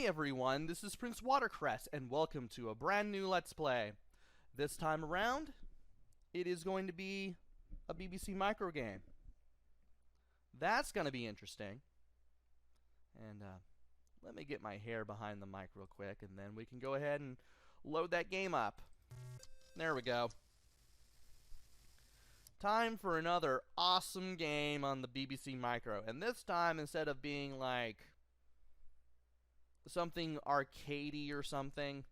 Hey everyone, this is PrinceWatercress, and welcome to a brand new Let's Play. This time around, it is going to be a BBC micro game. That's going to be interesting. And let me get my hair behind the mic real quick, and then we can go ahead and load that game up. There we go. Time for another awesome game on the BBC Micro. And this time, instead of being like something arcadey or something,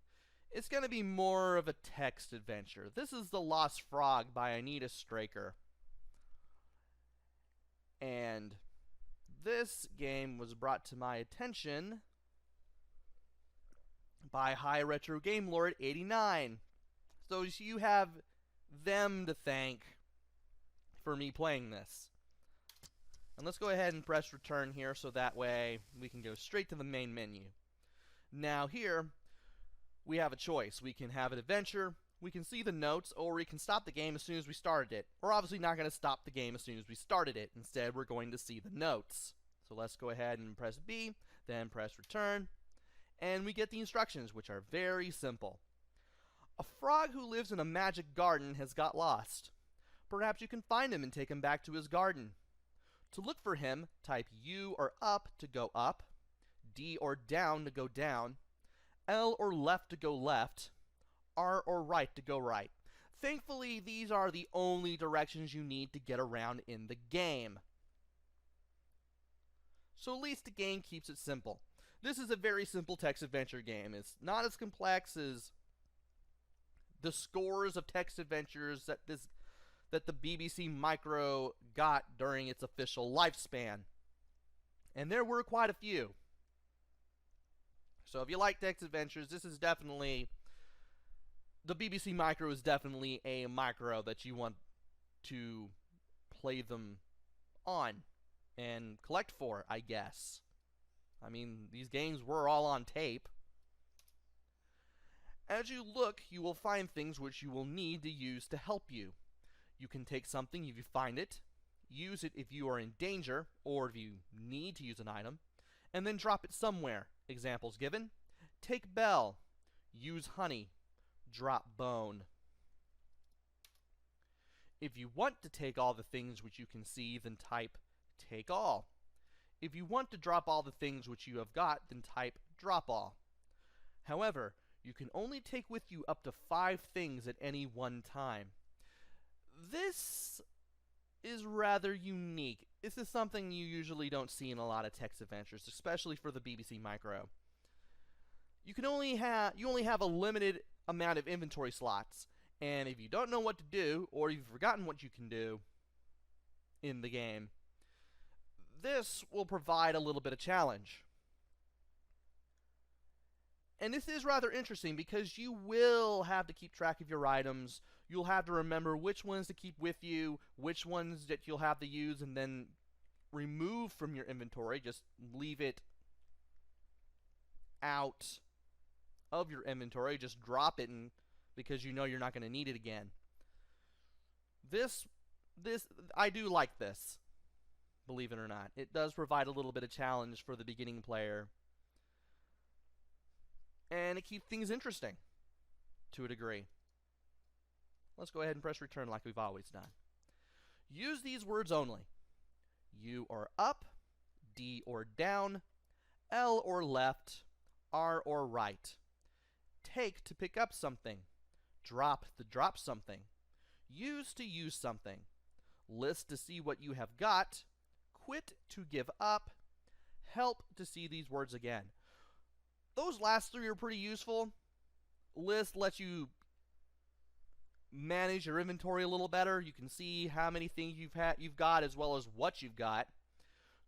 it's going to be more of a text adventure. This is The Lost Frog by Anita Straker. And this game was brought to my attention by High Retro Game Lord 89. So you have them to thank for me playing this. And let's go ahead and press return here so that way we can go straight to the main menu. Now here, we have a choice. We can have an adventure, we can see the notes, or we can stop the game as soon as we started it. We're obviously not going to stop the game as soon as we started it. Instead, we're going to see the notes. So let's go ahead and press B, then press return, and we get the instructions, which are very simple. A frog who lives in a magic garden has got lost. Perhaps you can find him and take him back to his garden. To look for him, type U or up to go up, D or down to go down, L or left to go left, R or right to go right. Thankfully, these are the only directions you need to get around in the game. So at least the game keeps it simple. This is a very simple text adventure game. It's not as complex as the scores of text adventures that the BBC Micro got during its official lifespan. And there were quite a few. So if you like text adventures, this is definitely, the BBC Micro is definitely a micro that you want to play them on and collect for, I guess. I mean, these games were all on tape. As you look, you will find things which you will need to use to help you. You can take something if you find it, use it if you are in danger, or if you need to use an item, and then drop it somewhere. Examples given: take bell, use honey, drop bone. If you want to take all the things which you can see, then type take all. If you want to drop all the things which you have got, then type drop all. However, you can only take with you up to 5 things at any one time. This is rather unique. This is something you usually don't see in a lot of text adventures, especially for the BBC Micro. You only have a limited amount of inventory slots, and if you don't know what to do, or you've forgotten what you can do in the game, this will provide a little bit of challenge. And this is rather interesting because you will have to keep track of your items. You'll have to remember which ones to keep with you, which ones that you'll have to use and then remove from your inventory. Just leave it out of your inventory. Just drop it because you know you're not going to need it again. I do like this, believe it or not. It does provide a little bit of challenge for the beginning player. And it keeps things interesting, to a degree. Let's go ahead and press return like we've always done. Use these words only. U or up, D or down, L or left, R or right. Take to pick up something. Drop to drop something. Use to use something. List to see what you have got. Quit to give up. Help to see these words again. Those last 3 are pretty useful. List lets you manage your inventory a little better. You can see how many things you've got as well as what you've got.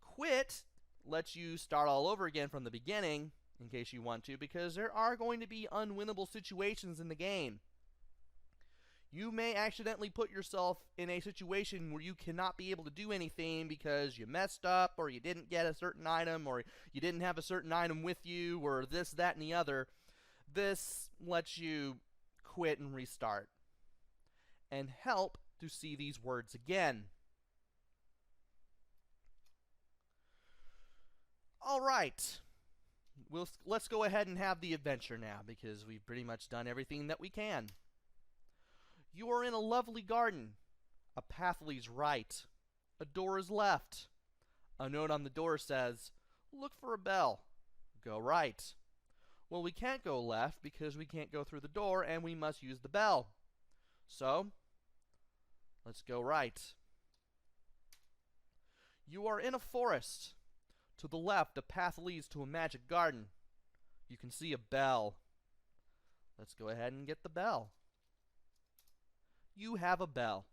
Quit lets you start all over again from the beginning in case you want to, because there are going to be unwinnable situations in the game. You may accidentally put yourself in a situation where you cannot be able to do anything because you messed up, or you didn't get a certain item, or you didn't have a certain item with you, or this, that, and the other. This lets you quit and restart. And help to see these words again. Alright. Let's go ahead and have the adventure now, because we've pretty much done everything that we can. You are in a lovely garden. A path leads right. A door is left. A note on the door says, "Look for a bell. Go right." Well, we can't go left because we can't go through the door, and we must use the bell. So, let's go right. You are in a forest. To the left, a path leads to a magic garden. You can see a bell. Let's go ahead and get the bell. You have a bell.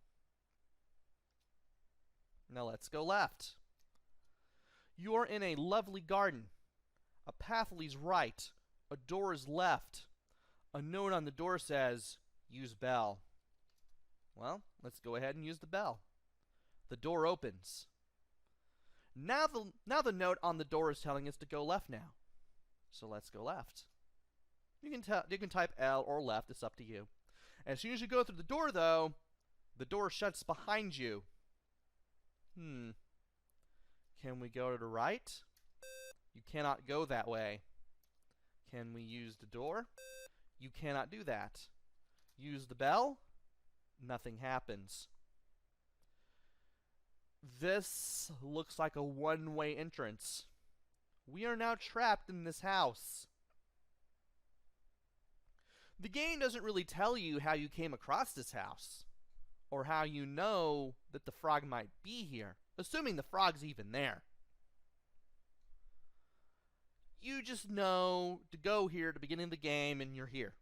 Now let's go left. You are in a lovely garden. A path leads right. A door is left. A note on the door says, "Use bell." Well, let's go ahead and use the bell. The door opens. Now the note on the door is telling us to go left now. So let's go left. You can type L or left, it's up to you. As soon as you go through the door, though, the door shuts behind you. Can we go to the right? You cannot go that way. Can we use the door? You cannot do that. Use the bell? Nothing happens. This looks like a one-way entrance. We are now trapped in this house. The game doesn't really tell you how you came across this house, or how you know that the frog might be here, assuming the frog's even there. You just know to go here at the beginning of the game, and you're here.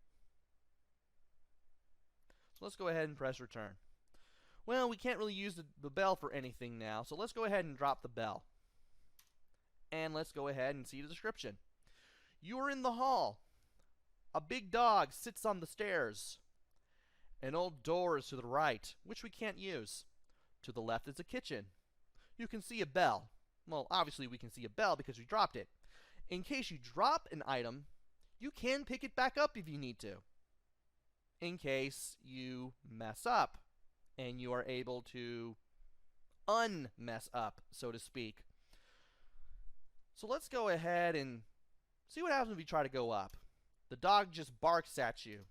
So let's go ahead and press return. Well, we can't really use the bell for anything now, so let's go ahead and drop the bell. And let's go ahead and see the description. You are in the hall. A big dog sits on the stairs. An old door is to the right, which we can't use. To the left is a kitchen. You can see a bell. Well, obviously we can see a bell because we dropped it. In case you drop an item, you can pick it back up if you need to. In case you mess up, and you are able to unmess up, so to speak. So let's go ahead and see what happens if you try to go up. The dog just barks at you.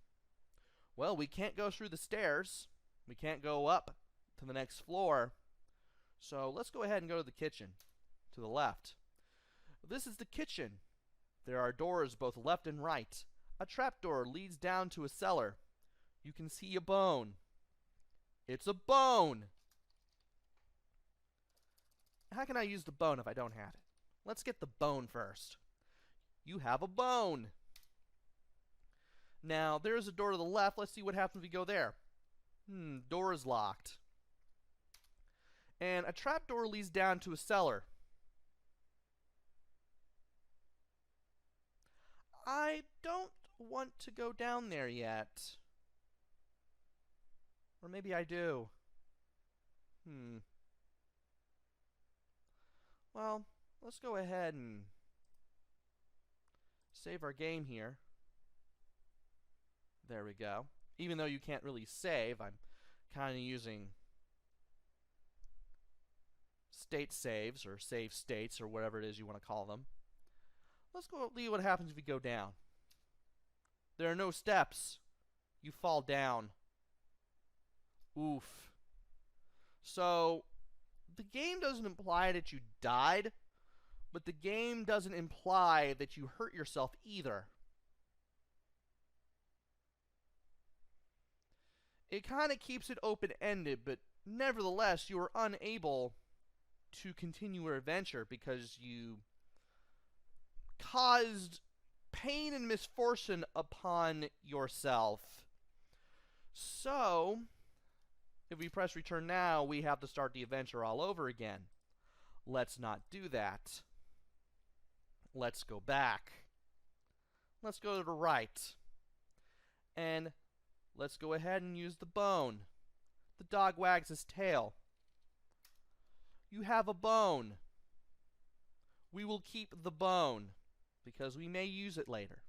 Well, we can't go through the stairs. We can't go up to the next floor. So let's go ahead and go to the kitchen, to the left. This is the kitchen. There are doors both left and right. A trapdoor leads down to a cellar. You can see a bone. It's a bone! How can I use the bone if I don't have it? Let's get the bone first. You have a bone! Now, there's a door to the left. Let's see what happens if we go there. Door is locked. And a trapdoor leads down to a cellar. I don't want to go down there yet. Or maybe I do. Well, let's go ahead and save our game here. There we go. Even though you can't really save, I'm kind of using state saves, or save states, or whatever it is you want to call them. Let's go see what happens if you go down. There are no steps. You fall down. Oof. So, the game doesn't imply that you died, but the game doesn't imply that you hurt yourself either. It kind of keeps it open-ended, but nevertheless, you are unable to continue your adventure because you caused pain and misfortune upon yourself. So, if we press return now, we have to start the adventure all over again. Let's not do that. Let's go back. Let's go to the right. And let's go ahead and use the bone. The dog wags his tail. You have a bone. We will keep the bone because we may use it later.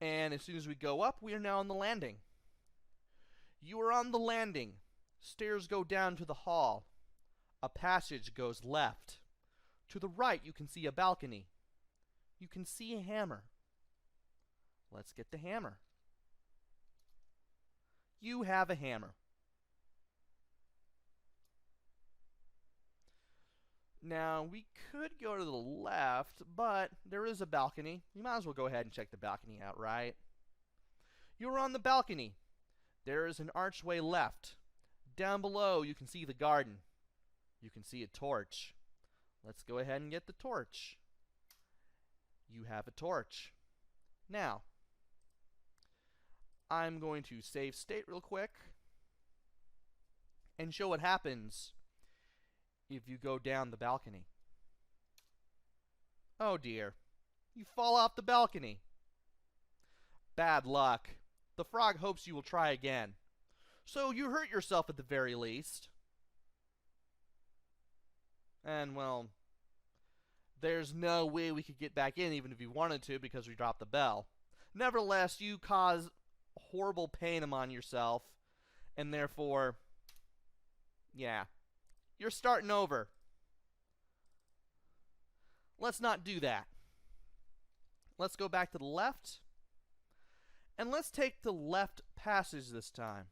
And as soon as we go up, we are now on the landing. You are on the landing. Stairs go down to the hall. A passage goes left. To the right, you can see a balcony. You can see a hammer. Let's get the hammer. You have a hammer. Now, we could go to the left, but there is a balcony. You might as well go ahead and check the balcony out, right? You're on the balcony. There is an archway left. Down below, you can see the garden. You can see a torch. Let's go ahead and get the torch. You have a torch. Now, I'm going to save state real quick and show what happens if you go down the balcony. Oh dear, you fall off the balcony. Bad luck. The frog hopes you will try again. So you hurt yourself at the very least. And well, there's no way we could get back in even if you wanted to because we dropped the bell. Nevertheless, you cause horrible pain upon yourself, and therefore, yeah, you're starting over. Let's not do that. Let's go back to the left, and let's take the left passage this time.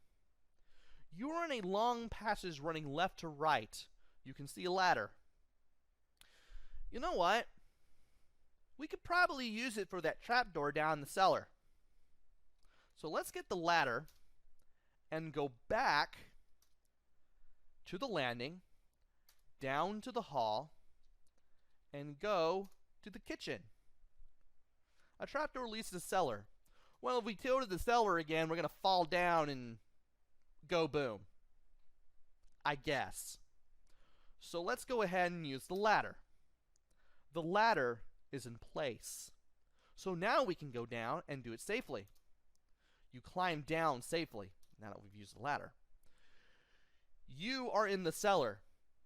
You're in a long passage running left to right. You can see a ladder. You know what? We could probably use it for that trapdoor down in the cellar. So let's get the ladder and go back to the landing, down to the hall, and go to the kitchen. A trapdoor leads to the cellar. Well, if we tilted the cellar again, we're going to fall down and go boom, I guess. So let's go ahead and use the ladder. The ladder is in place. So now we can go down and do it safely. You climb down safely, now that we've used the ladder. You are in the cellar.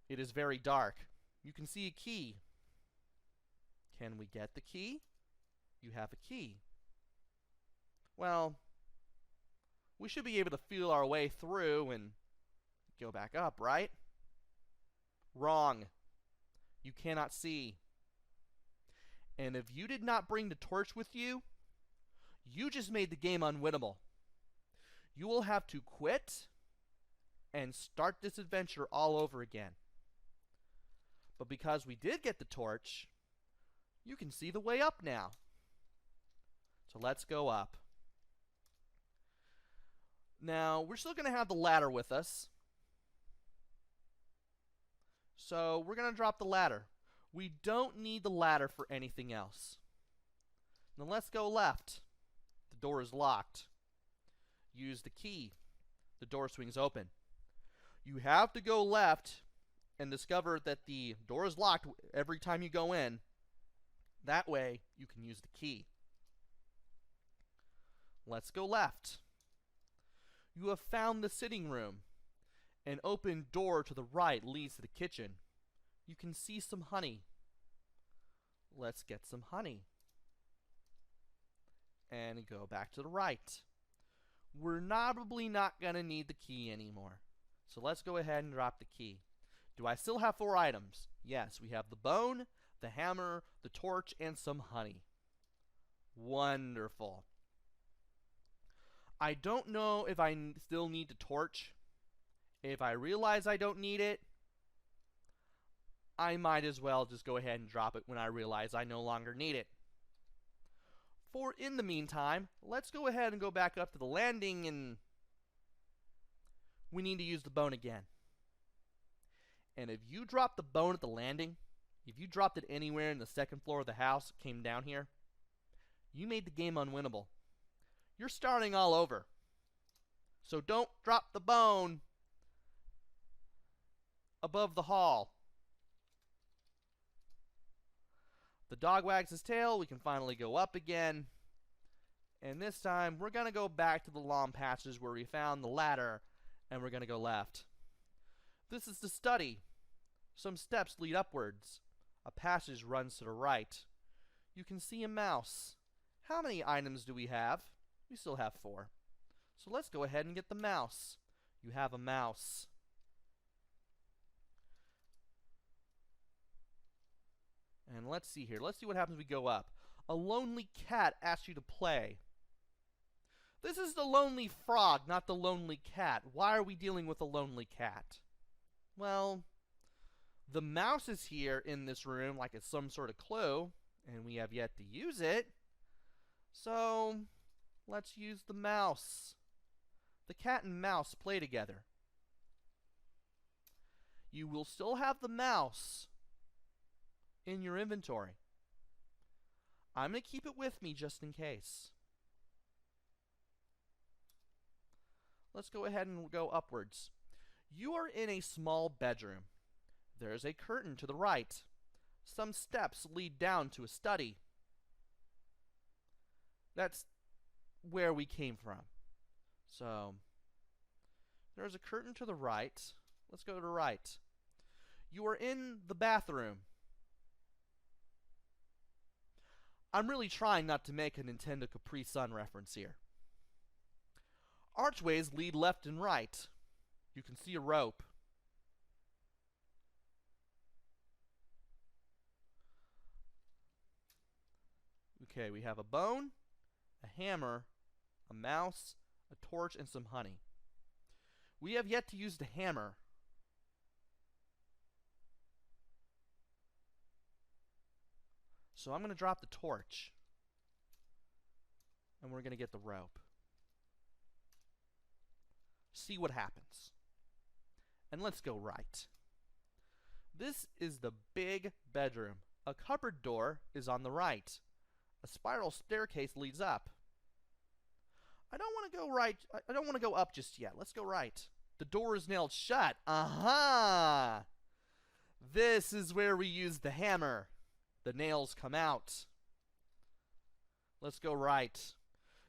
It is very dark. You can see a key. Can we get the key? You have a key. Well, we should be able to feel our way through and go back up, right? Wrong. You cannot see. And if you did not bring the torch with you, you just made the game unwinnable. You will have to quit and start this adventure all over again. But because we did get the torch, you can see the way up now. So let's go up. Now, we're still going to have the ladder with us. So we're going to drop the ladder. We don't need the ladder for anything else. Now let's go left. The door is locked. Use the key. The door swings open. You have to go left and discover that the door is locked every time you go in. That way, you can use the key. Let's go left. You have found the sitting room. An open door to the right leads to the kitchen. You can see some honey. Let's get some honey. And go back to the right. We're probably not going to need the key anymore. So let's go ahead and drop the key. Do I still have 4 items? Yes, we have the bone, the hammer, the torch, and some honey. Wonderful. I don't know if I still need the torch. If I realize I don't need it, I might as well just go ahead and drop it when I realize I no longer need it. For in the meantime, let's go ahead and go back up to the landing, and we need to use the bone again. And if you drop the bone at the landing, if you dropped it anywhere in the second floor of the house, came down here, you made the game unwinnable. You're starting all over. So don't drop the bone above the hall. The dog wags his tail. We can finally go up again. And this time, we're going to go back to the long passage where we found the ladder, and we're going to go left. This is the study. Some steps lead upwards. A passage runs to the right. You can see a mouse. How many items do we have? We still have 4. So let's go ahead and get the mouse. You have a mouse. And let's see here. Let's see what happens if we go up. A lonely cat asks you to play. This is the lonely frog, not the lonely cat. Why are we dealing with a lonely cat? Well, the mouse is here in this room like it's some sort of clue, and we have yet to use it. So, let's use the mouse. The cat and mouse play together. You will still have the mouse in your inventory. I'm going to keep it with me just in case. Let's go ahead and go upwards. You are in a small bedroom. There is a curtain to the right. Some steps lead down to a study. That's where we came from. So, there's a curtain to the right. Let's go to the right. You are in the bathroom. I'm really trying not to make a Nintendo Capri Sun reference here. Archways lead left and right. You can see a rope. Okay, we have a bone, a hammer, a mouse, a torch, and some honey. We have yet to use the hammer. So I'm going to drop the torch. And we're going to get the rope. See what happens. And let's go right. This is the big bedroom. A cupboard door is on the right. A spiral staircase leads up. I don't want to go right. I don't want to go up just yet. Let's go right. The door is nailed shut. Aha! This is where we use the hammer. The nails come out. Let's go right.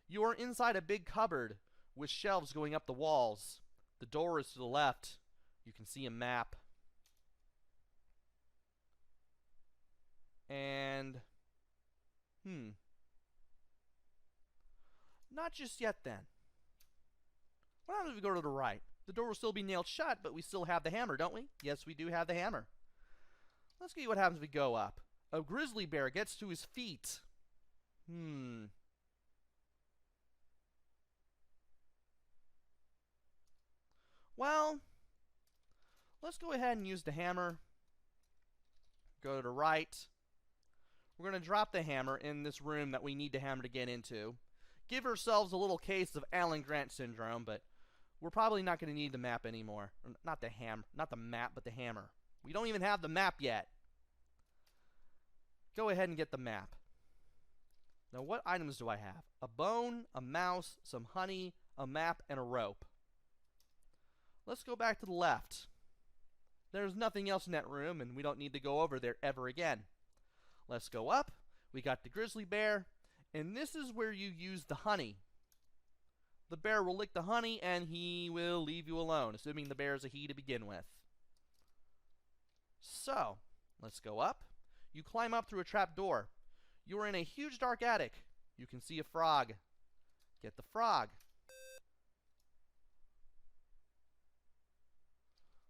You are inside a big cupboard with shelves going up the walls. The door is to the left. You can see a map. And not just yet then. What happens if we go to the right? The door will still be nailed shut, but we still have the hammer, don't we? Yes, we do have the hammer. Let's see what happens if we go up. A grizzly bear gets to his feet. Well, let's go ahead and use the hammer. Go to the right. We're going to drop the hammer in this room that we need the hammer to get into. Give ourselves a little case of Alan Grant syndrome, but we're probably not going to need the map anymore. Not the map, but the hammer. We don't even have the map yet. Go ahead and get the map. Now, what items do I have? A bone, a mouse, some honey, a map, and a rope. Let's go back to the left. There's nothing else in that room, and we don't need to go over there ever again. Let's go up. We got the grizzly bear, and this is where you use the honey. The bear will lick the honey, and he will leave you alone, assuming the bear is a he to begin with. So, let's go up. You climb up through a trap door. You are in a huge dark attic. You can see a frog. Get the frog.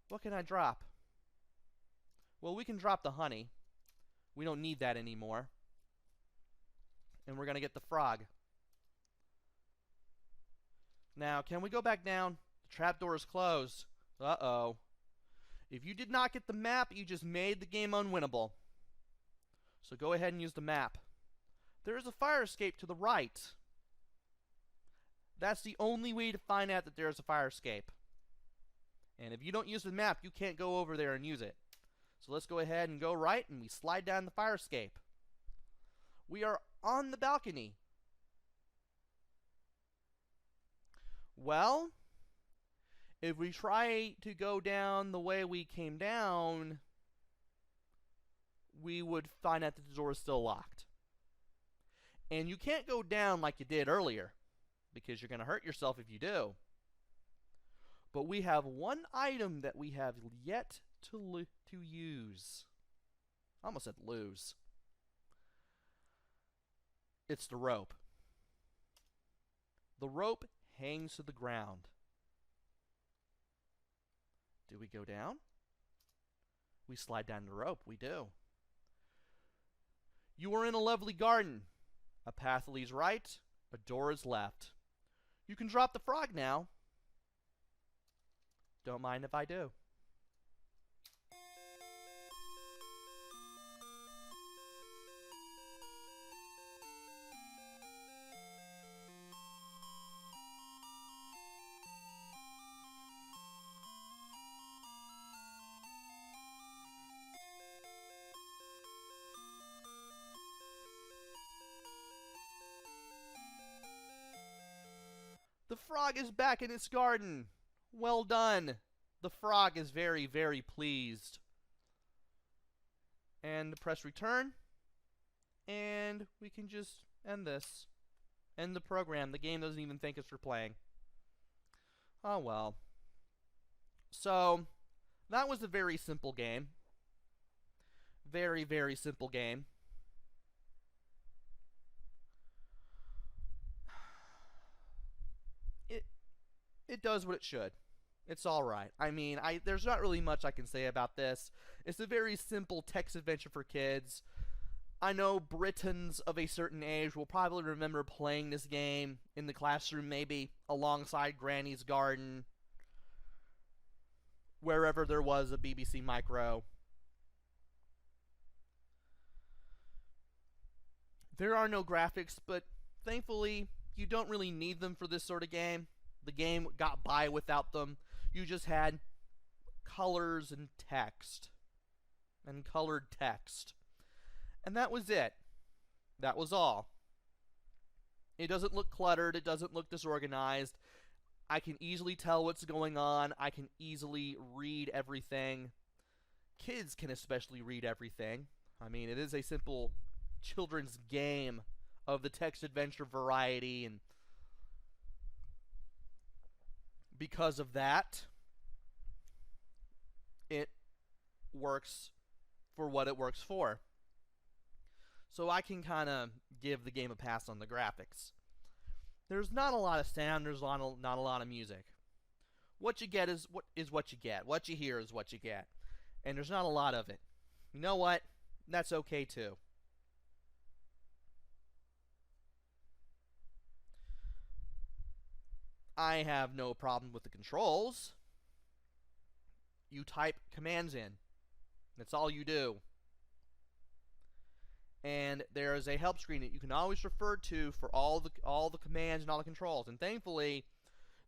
What can I drop? Well, we can drop the honey. We don't need that anymore. And we're going to get the frog. Now, can we go back down? The trapdoor is closed. Uh-oh. If you did not get the map, you just made the game unwinnable. So go ahead and use the map. There is a fire escape to the right. That's the only way to find out that there is a fire escape. And if you don't use the map, you can't go over there and use it. So let's go ahead and go right, and we slide down the fire escape. We are on the balcony. Well, if we try to go down the way we came down, we would find out that the door is still locked. And you can't go down like you did earlier, because you're going to hurt yourself if you do. But we have one item that we have yet to use. I almost said lose. It's the rope. The rope hangs to the ground. Do we go down? We slide down the rope. We do. You are in a lovely garden. A path leads right, a door is left. You can drop the frog now. Don't mind if I do. The frog is back in its garden. Well done. The frog is very, very pleased. And press return. And we can just end this. End the program. The game doesn't even thank us for playing. Oh well. So, that was a very simple game. Very, very simple game. It does what it should. It's alright. I mean, there's not really much I can say about this. It's a very simple text adventure for kids. I know Britons of a certain age will probably remember playing this game in the classroom, maybe alongside Granny's Garden, wherever there was a BBC Micro. There are no graphics, but thankfully, you don't really need them for this sort of game. The game got by without them. You just had colors and text. And colored text. And that was it. That was all. It doesn't look cluttered. It doesn't look disorganized. I can easily tell what's going on. I can easily read everything. Kids can especially read everything. I mean, it is a simple children's game of the text adventure variety, and because of that, it works for what it works for. So I can kind of give the game a pass on the graphics. There's not a lot of sound, there's not a lot of music. What you get is what you get. What you hear is what you get. And there's not a lot of it. You know what? That's okay too. I have no problem with the controls. You type commands in. That's all you do. And there is a help screen that you can always refer to for all the commands and all the controls. And thankfully,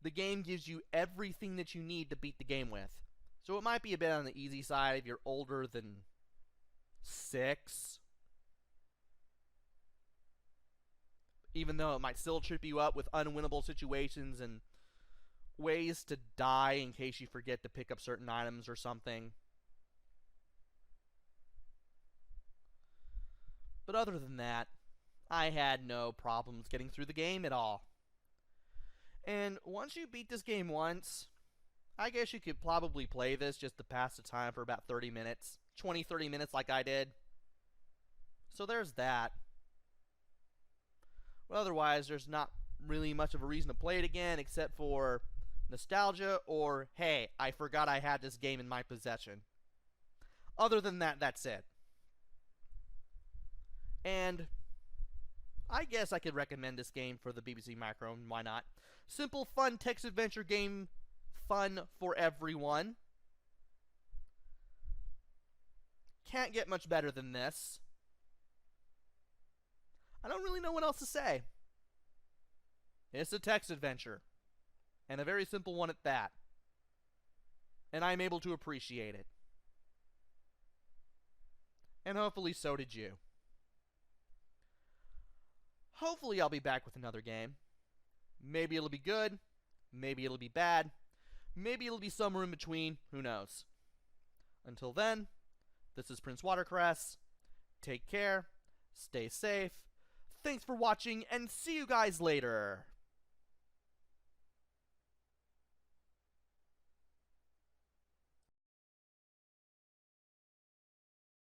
the game gives you everything that you need to beat the game with. So it might be a bit on the easy side if you're older than 6. Even though it might still trip you up with unwinnable situations and ways to die in case you forget to pick up certain items or something. But other than that, I had no problems getting through the game at all. And once you beat this game once, I guess you could probably play this just to pass the time for about 30 minutes. 20-30 minutes like I did. So there's that. But otherwise, there's not really much of a reason to play it again except for nostalgia or, hey, I forgot I had this game in my possession. Other than that, that's it. And I guess I could recommend this game for the BBC Micro, and why not? Simple, fun text adventure game, fun for everyone. Can't get much better than this. I don't really know what else to say. It's a text adventure. And a very simple one at that. And I'm able to appreciate it. And hopefully so did you. Hopefully I'll be back with another game. Maybe it'll be good. Maybe it'll be bad. Maybe it'll be somewhere in between. Who knows? Until then, this is PrinceWatercress. Take care. Stay safe. Thanks for watching, and see you guys later.